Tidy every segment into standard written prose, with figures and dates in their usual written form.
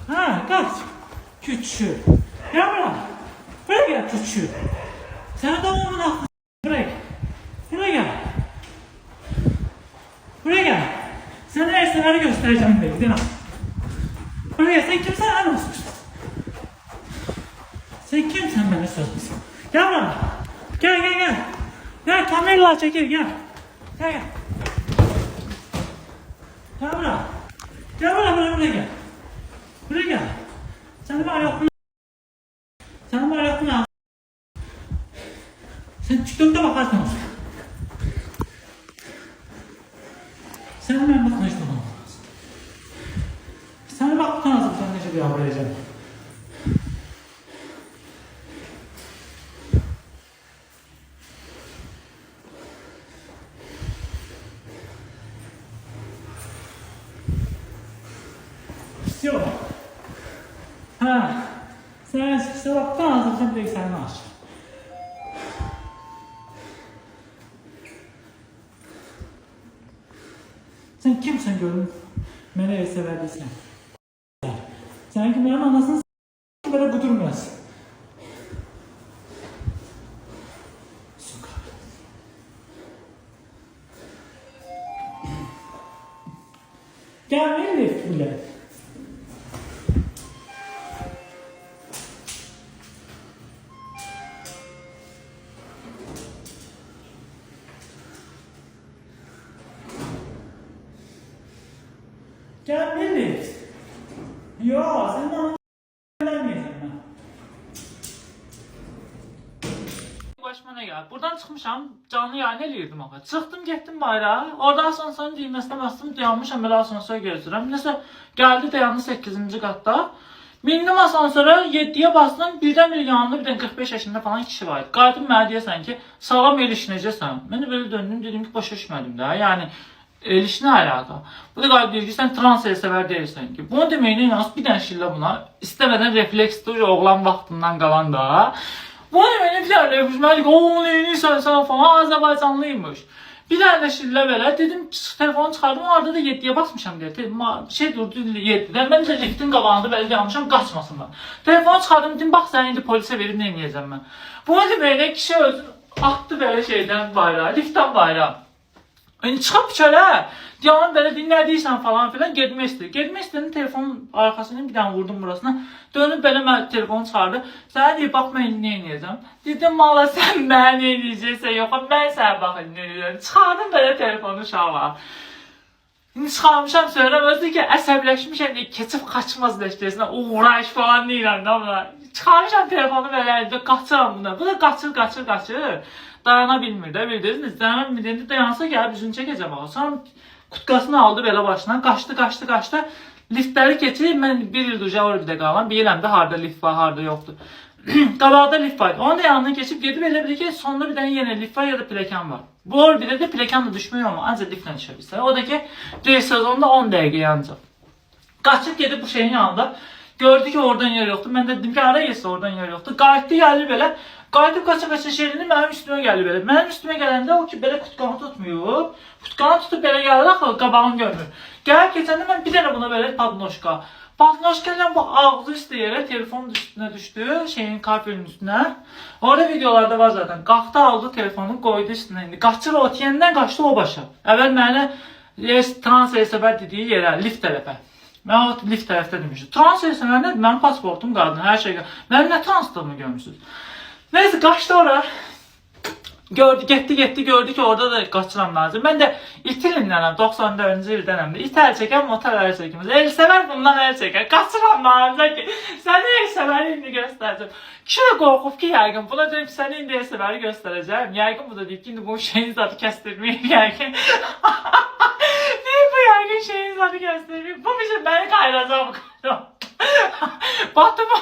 Ha, kaç. Küçük. Gel buraya. Buraya gel küçük. Sen devamını al. Buraya gel. Buraya gel. Buraya gel. Sana her sefer göstereceğim beni. Değil mi? Buraya gel. Sen kimsen her olsun. Sen kimsen bana sormasın. Gel buraya. Gel. Gel kamerayla çekil gel. Gel. Gel buraya. Buraya gel. Buraya gel. Sen bana yapma. Sen TikTok'ta bakarsın olsun. Sen benimle konuşmaman lazım. Sen bak lazım sen nece bir yavrayacağım. Все. Ha. Sen sabahtan lazım sen bilgisayarını aç. Sen kimsen görün? Meleği severdiysen. Sen ki benim anasını s*** böyle budurmuyorsun. Gel Elif bile. Gel Elif. Yo sen de anlamayacağım ben. Başıma ne geldi? Buradan çıkmışam, canlı yayın eləyirdim ama. Çıxdım, getdim bayrağa. Orada asansörün düyməsinə bastım, dayanmışam, belə asansör gözləyirəm. Nəsə gəldi dayandı 8-ci qatda. Mindim asansöre 7'ye bastım, birden bir yanında bir de 45 yaşında falan kişi var. Qayıdım mənə deyəsən ki, sağlam el işinəcəsən. Mən də belə döndüm, dedim ki, başa düşmədim də. Yəni el işinə alaka. Bu da qayıt deyir ki, sən trans el sevər deyirsən ki. Bunu deməyinə inanız bir dənə şillə buna. İstəmədən refleksdir, oğlan vaxtından qalan da. Bunu deməyinə bir dənə refleks, mən deyim ki, ooo neyiniysən sən falan, Azərbaycanlıymış. Bir tane de şille böyle dedim telefonu çıkardım orada da 7'ye basmışam diye şey durdu 7'den ben de liftin qabağında böyle yanmışam kaçmasınlar. Telefonu çıkardım dedim bak sen indi polise verip ne yiyeceğim ben. Bu arada böyle kişi özün attı böyle şeyden bayrağı liftten bayrağı. Yani çıxıb içələ, diyanım belə dinlədiysən falan filan getmək istəyir. Getmək istəyirəm telefonun arkasını bir dənə vurdum burasına. Dönüb belə mən telefonu çıxardı. Sənə deyir, bax mən nə edəcəm? Dedim, mala sən mənə nə edəcəksən, yox, mən sənə baxın nə edəcəm. Çıxardım belə telefonu uşağa. İndi çıxarmışam sonra özü ki, əsəbləşmişəm deyə keçib qaçmaz dəşkəsinə, uğraş falan deyirəm da buna. Çıxarmışam telefonu belə əlində, qaçıram buna. Bu da qaçır. Dayana bilmir də, bildiniz. Dayana bilmir, dayansa gəlib üzünü çəkəcəm ağa. Sonra kutkasını aldı belə başından, qaçdı. Liftləri keçirib, mən bir il uca orada qalan, bilirəm də harda lift var, harda yoxdur. Qabaqda lift var. Onun da yanından keçib gedib elə bilir ki, sonunda bir dənə yenə lift var ya da piləkan var. Bu orbide de piləkan da düşmüyor ama ancaq liftlə düşə bilsə. O da ki, bir sezonda 10 dəqiqə yanacaq. Qaçıb gedib bu şeyin yanında. Gördü ki oradan yer yoktu. Ben de dedim ki ara yesə oradan yer yoktu. Qayıtdı gəlir belə. Qayıdıb qaça şerini mənim üstüme gəldi belə. Mənim üstüme gələndə o ki belə kutkanı tutmuyor. Kutkanı tutup belə gəlir axı qabağını görmür. Gəlib keçəndə mən bir dənə buna belə padnoşka. Padnoşka ilə bu ağzı üstə yerə telefonun üstünə düşdü. Şeyin kartvelin üstünə. Orada videolarda var zaten. Qalxdı aldı telefonu koydu üstünə. İndi qaçır o tiyəndən qaçdı o başa. Əvvəl mənə trans elsəbər dediyi yerə, lift tərəfə. Mən o lift tərəfdə demişdim. Trans elsəbər nədir? Mənim pasportum qadın, hər şey qadın. Mənim nə translığımı görmüşsünüz? Neyse qaçdı ora. Getdi gördü ki orada da qaçıram lazım. Ben de itilinlənəm 94-cü ildənəm. İt əl çəkəm, motor əl çəkəm. Elsəvər bundan əl çəkər. Qaçıram lazım ki səni elsəvəri indi göstərəcəm. Kişi də qorxub ki yəqin. Buna deyib səni indi elsəvəri göstərəcəm. Yəqin bu da deyib ki indi bu şeyin zadı kəstirməyib yəqin. Deyib bu yəqin şeyin zadı kəstirməyib. Bu bir şey bəni qayıracaq. Batıma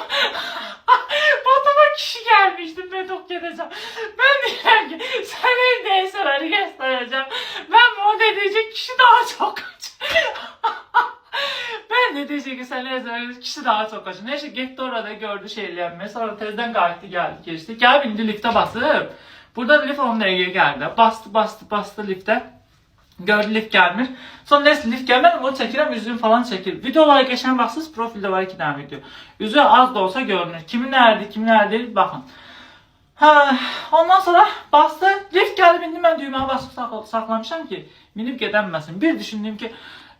kişi gelmiştim ben tok gideceğim. Ben diyeceğim ki sen evdeysen hadi göstereceğim. Ben bunu diyecek kişi daha çok kaçır. Ben de diyecek ki sen evdeysen kişi daha çok kaçır. Neyse gitti orada gördü şeylenme. Sonra tezden qayıtdı geldi geçti. Gel bindi lifte basıp. Burada lift 10 dəqiqə geldi. Bastı lifte. Gördü lift gelmir. Sonra neyse lift gelmir, onu çəkirəm, üzüyü falan çəkir. Videolara geçen baxsınız, profilde var 2 tane video. Üzü az da olsa görünür. Kimin nerede, bakın. Ha, ondan sonra bastı, lift geldi, indi mən düyməni basıb saxlamışam ki, minib gedənməsin. Bir düşündüm ki,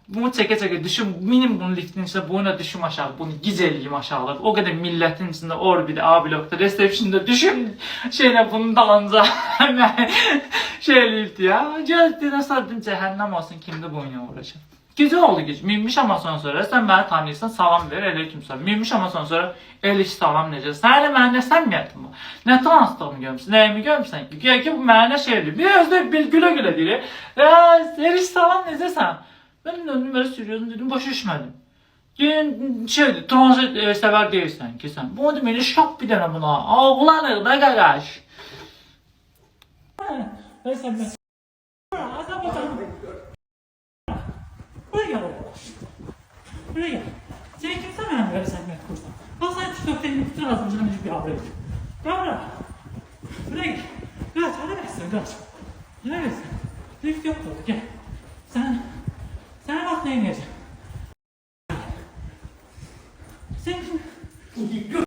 bunu çəkə-çəkə düşüm, minim bunun liftin içində, boyuna düşüm aşağı, bunu giz eləyim aşağıda. O qədər millətin içində, orbide, A blokda, reception'da düşüm, şeylə bunun dalınca şey eləyirdi ya. Gəldi, nasıl dedim, cəhənnəm olsun, kimdə boyuna uğraşır. Gecə oldu gecə, minmiş ama sonra sən məni tanıyırsan, salam ver, elə kimsə. Minmiş ama sonra, elə salam necə, sən elə mənə nə səmiyyətin var? Nə tanıstığımı görmüsən, nəyimi görmüsən ki? Gəl ki, bu mənə nə şey eləyir, bir özdə gülə-gülə deyir. Elə salam necəsən? Ben döndüm böyle sürüyordum, dedim başa düşmədim. Şeydi, transit sever değilsən ki sən. Bunu dedim, elə şap bir dənə buna. Ağlanır da qardaş. Ben sən ben. Buraya gel oğlum. Buraya gel. Sen kimse mənə böyle səmiyyət kursan. Bak sen TikTok'ta elini tutur azımcına bir abrayım. Gel buraya. Buraya gel. Kaç, hadi versin, kaç. Hadi versin. Lift yok oldu, gel. Sen bak ne ineceksin.